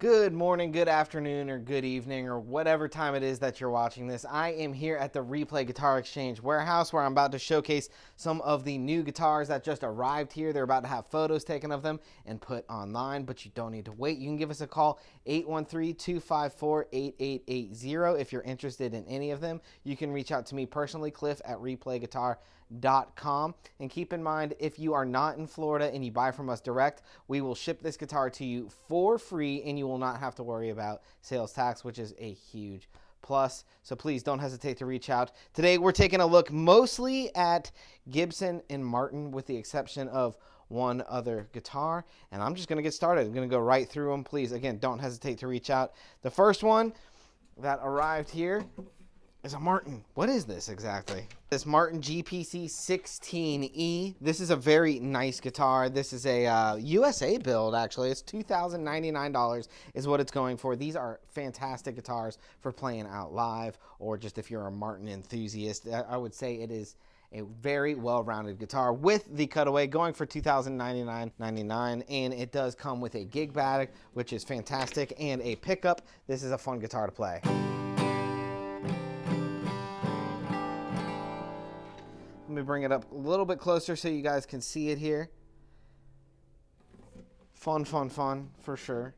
Good morning, good afternoon, or good evening, or whatever time it is that you're watching this. I am here at the Replay Guitar Exchange warehouse where I'm about to showcase some of the new guitars that just arrived here. They're about to have photos taken of them and put online, but you don't need to wait. You can give us a call, 813-254-8880. If you're interested in any of them, you can reach out to me personally, Cliff at replayguitar.com. And keep in mind, if you are not in Florida and you buy from us direct, we will ship this guitar to you for free and you will not have to worry about sales tax, which is a huge plus. So please don't hesitate to reach out. Today we're taking a look mostly at Gibson and Martin with the exception of one other guitar, and I'm just going to get started. I'm going to go right through them. Please, again, don't hesitate to reach out. The first one that arrived here is a Martin. What is this exactly? This Martin GPC 16E. This is a very nice guitar. This is a USA build, actually. It's $2,099 is what it's going for. These are fantastic guitars for playing out live, or just if you're a Martin enthusiast. I would say it is a very well-rounded guitar with the cutaway going for $2,099.99, and it does come with a gig bag, which is fantastic, and a pickup. This is a fun guitar to play. Let me bring it up a little bit closer so you guys can see it here. Fun, fun, fun, for sure.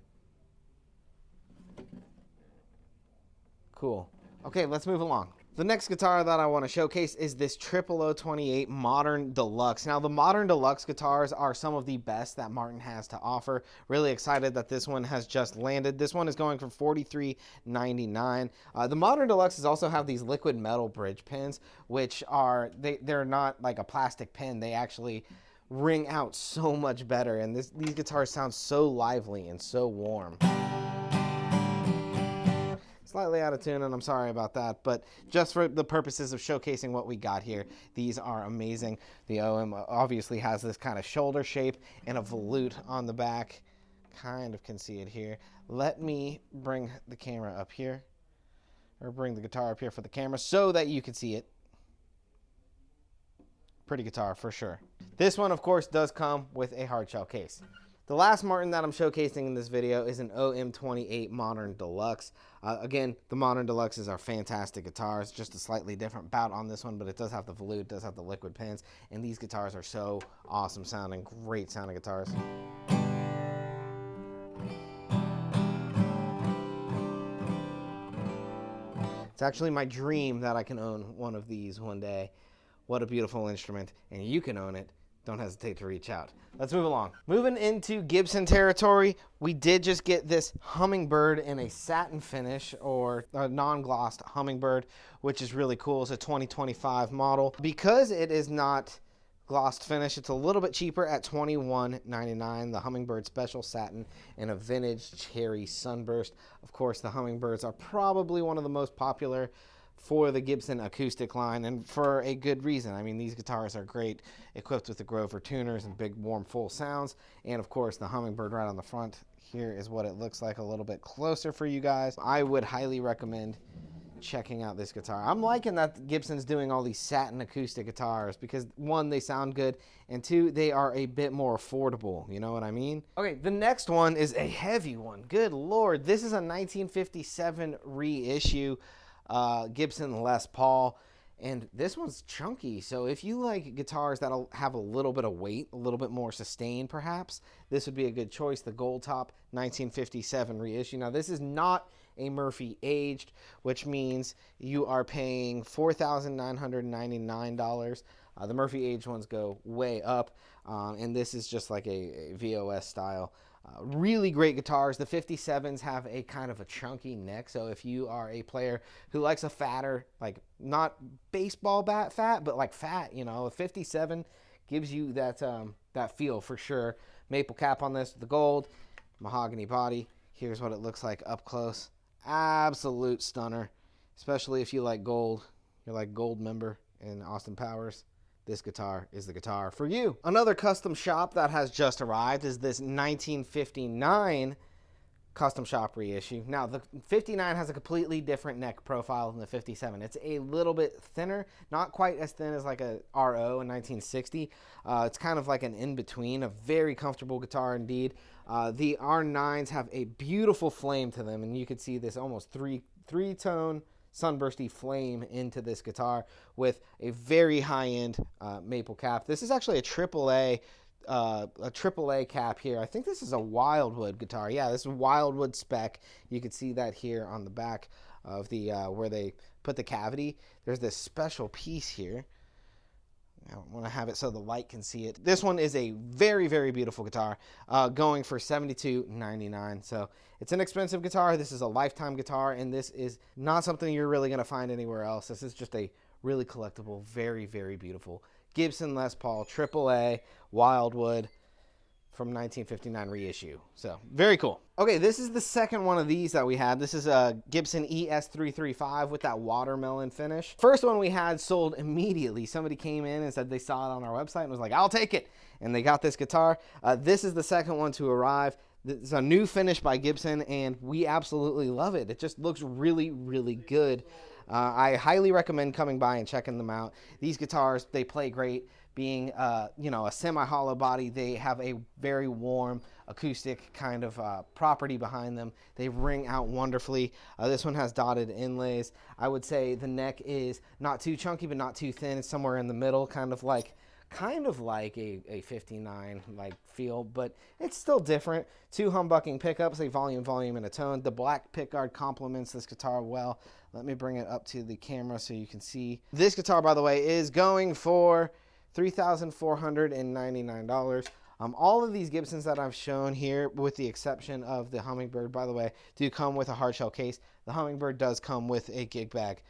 Cool. Okay, let's move along. The next guitar that I want to showcase is this 00028 Modern Deluxe. Now, the Modern Deluxe guitars are some of the best that Martin has to offer. Really excited that this one has just landed. This one is going for $43.99. The Modern Deluxes also have these liquid metal bridge pins, which are, they're not like a plastic pin. They actually ring out so much better, and these guitars sound so lively and so warm. Slightly out of tune, and I'm sorry about that, but just for the purposes of showcasing what we got here, these are amazing. The OM obviously has this kind of shoulder shape and a volute on the back. Kind of can see it here. Let me bring the camera up here, or bring the guitar up here for the camera so that you can see it. Pretty guitar for sure. This one, of course, does come with a hard shell case. The last Martin that I'm showcasing in this video is an OM28 Modern Deluxe. Again, the Modern Deluxes are fantastic guitars, just a slightly different bout on this one, but it does have the volute, does have the liquid pins, and these guitars are so awesome sounding, great sounding guitars. It's actually my dream that I can own one of these one day. What a beautiful instrument, and you can own it. Don't hesitate to reach out. Let's move along. Moving into Gibson territory, we did just get this Hummingbird in a satin finish, or a non-glossed Hummingbird, which is really cool. It's a 2025 model. Because it is not glossed finish, it's a little bit cheaper at $21.99. The Hummingbird Special Satin in a vintage cherry sunburst. Of course, the Hummingbirds are probably one of the most popular for the Gibson acoustic line, and for a good reason. I mean, these guitars are great, equipped with the Grover tuners and big, warm, full sounds, and of course, the Hummingbird right on the front. Here is what it looks like a little bit closer for you guys. I would highly recommend checking out this guitar. I'm liking that Gibson's doing all these satin acoustic guitars because, one, they sound good, and two, they are a bit more affordable. You know what I mean? Okay, the next one is a heavy one. Good Lord. This is a 1957 reissue Gibson Les Paul, and this one's chunky, so if you like guitars that'll have a little bit of weight, a little bit more sustain perhaps, this would be a good choice. The Gold Top 1957 reissue. Now, this is not a Murphy aged, which means you are paying $4,999. The Murphy aged ones go way up, and this is just like a VOS style. Really great guitars. The 57s have a kind of a chunky neck, so if you are a player who likes a fatter, like not baseball bat fat, but like fat, you know, a 57 gives you that that feel for sure. Maple cap on this, the gold, mahogany body. Here's what it looks like up close. Absolute stunner, especially if you like gold. You're like gold member in Austin Powers. This guitar is the guitar for you. Another custom shop that has just arrived is this 1959 custom shop reissue. Now, the 59 has a completely different neck profile than the 57. It's a little bit thinner, not quite as thin as like a RO in 1960. It's kind of like an in-between, a very comfortable guitar indeed. The R9s have a beautiful flame to them, and you can see this almost three-tone sunbursty flame into this guitar with a very high-end maple cap. This is actually a AAA cap here. I think this is a Wildwood guitar. Yeah, this is Wildwood spec. You can see that here on the back of the where they put the cavity. There's this special piece here. I want to have it so the light can see it. This one is a very, very beautiful guitar, going for $72.99. So it's an expensive guitar. This is a lifetime guitar, and this is not something you're really going to find anywhere else. This is just a really collectible, very, very beautiful Gibson Les Paul AAA Wildwood from 1959 reissue. So very cool. Okay, this is the second one of these that we had. This is a Gibson ES335 with that watermelon finish. First one we had sold immediately. Somebody came in and said they saw it on our website and was like, I'll take it. And they got this guitar. This is the second one to arrive. It's a new finish by Gibson, and we absolutely love it. It just looks really, really good. I highly recommend coming by and checking them out. These guitars, they play great. Being a semi-hollow body, they have a very warm acoustic kind of property behind them. They ring out wonderfully. This one has dotted inlays. I would say the neck is not too chunky but not too thin. It's somewhere in the middle, kind of like a 59 like feel, but it's still different. Two humbucking pickups, a volume, and a tone. The black pickguard complements this guitar well. Let me bring it up to the camera so you can see. This guitar, by the way, is going for $3,499. All of these Gibsons that I've shown here, with the exception of the Hummingbird, by the way, do come with a hardshell case. The Hummingbird does come with a gig bag.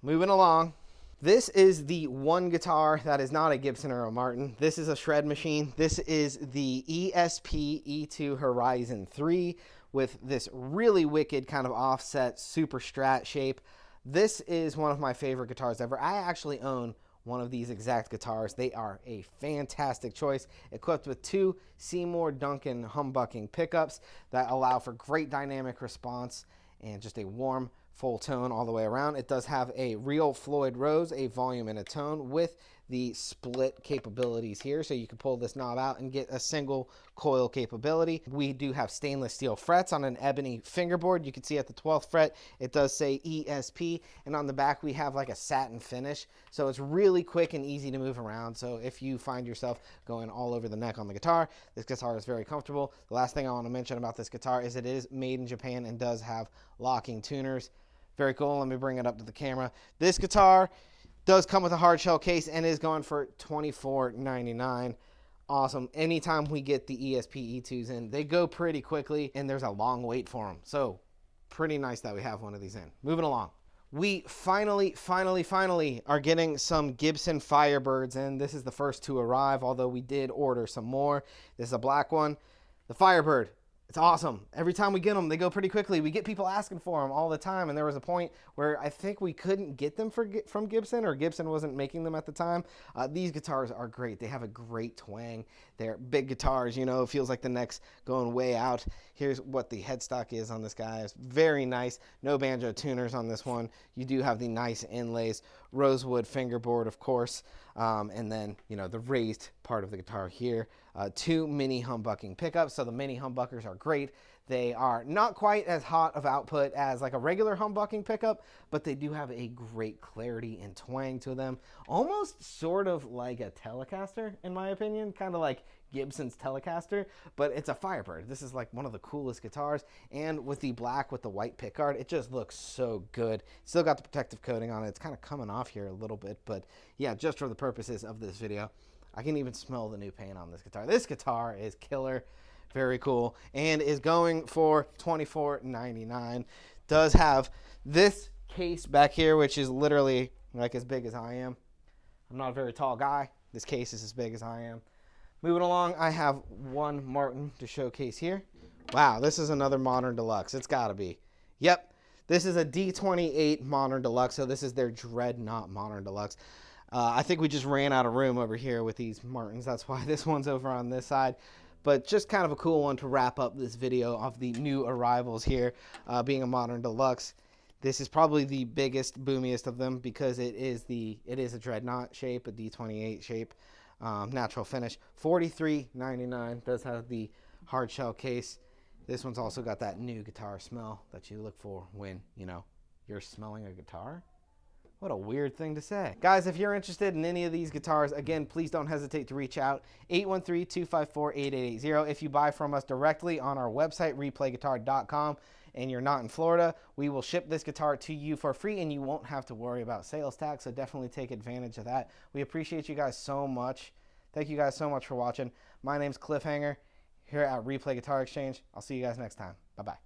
Moving along. This is the one guitar that is not a Gibson or a Martin. This is a shred machine. This is the ESP E2 Horizon 3 with this really wicked kind of offset super strat shape. This is one of my favorite guitars ever. I actually own one of these exact guitars. They are a fantastic choice, equipped with two Seymour Duncan humbucking pickups that allow for great dynamic response and just a warm, full tone all the way around. It does have a real Floyd Rose, a volume and a tone, with the split capabilities here, so you can pull this knob out and get a single coil capability. We do have stainless steel frets on an ebony fingerboard. You can see at the 12th fret it does say ESP, and on the back we have like a satin finish, so it's really quick and easy to move around. So if you find yourself going all over the neck on the guitar, this guitar is very comfortable. The last thing I want to mention about this guitar is it is made in Japan and does have locking tuners. Very cool. Let me bring it up to the camera. This guitar does come with a hard shell case and is going for $24.99. Awesome. Anytime we get the ESP E2s in, they go pretty quickly and there's a long wait for them. So pretty nice that we have one of these in. Moving along. We finally are getting some Gibson Firebirds in. This is the first to arrive, although we did order some more. This is a black one. The Firebird. It's awesome. Every time we get them, they go pretty quickly. We get people asking for them all the time, and there was a point where I think we couldn't get them from Gibson, or Gibson wasn't making them at the time. These guitars are great. They have a great twang. They're big guitars, you know. It feels like the neck's going way out. Here's what the headstock is on this guy. It's very nice. No banjo tuners on this one. You do have the nice inlays. Rosewood fingerboard, of course, and then, you know, the raised part of the guitar here. Two mini humbucking pickups, so the mini humbuckers are great. They are not quite as hot of output as like a regular humbucking pickup, but they do have a great clarity and twang to them. Almost sort of like a Telecaster, in my opinion, kind of like Gibson's Telecaster, but it's a Firebird. This is like one of the coolest guitars, and with the black with the white pickguard, it just looks so good. Still got the protective coating on it. It's kind of coming off here a little bit, but yeah, just for the purposes of this video, I can even smell the new paint on this guitar. This guitar is killer, very cool, and is going for $24.99. Does have this case back here, which is literally like as big as I am. I'm not a very tall guy. This case is as big as I am. Moving along, I have one Martin to showcase here. Wow, this is another Modern Deluxe. It's got to be. Yep, this is a D28 Modern Deluxe, so this is their Dreadnought Modern Deluxe. I think we just ran out of room over here with these Martins. That's why this one's over on this side. But just kind of a cool one to wrap up this video of the new arrivals here, being a Modern Deluxe. This is probably the biggest, boomiest of them because it is a Dreadnought shape, a D28 shape, natural finish. $43.99. Does have the hard shell case. This one's also got that new guitar smell that you look for when, you're smelling a guitar. What a weird thing to say. Guys, if you're interested in any of these guitars, again, please don't hesitate to reach out. 813-254-8880. If you buy from us directly on our website, replayguitar.com, and you're not in Florida, we will ship this guitar to you for free, and you won't have to worry about sales tax, so definitely take advantage of that. We appreciate you guys so much. Thank you guys so much for watching. My name's Cliffhanger here at Replay Guitar Exchange. I'll see you guys next time. Bye-bye.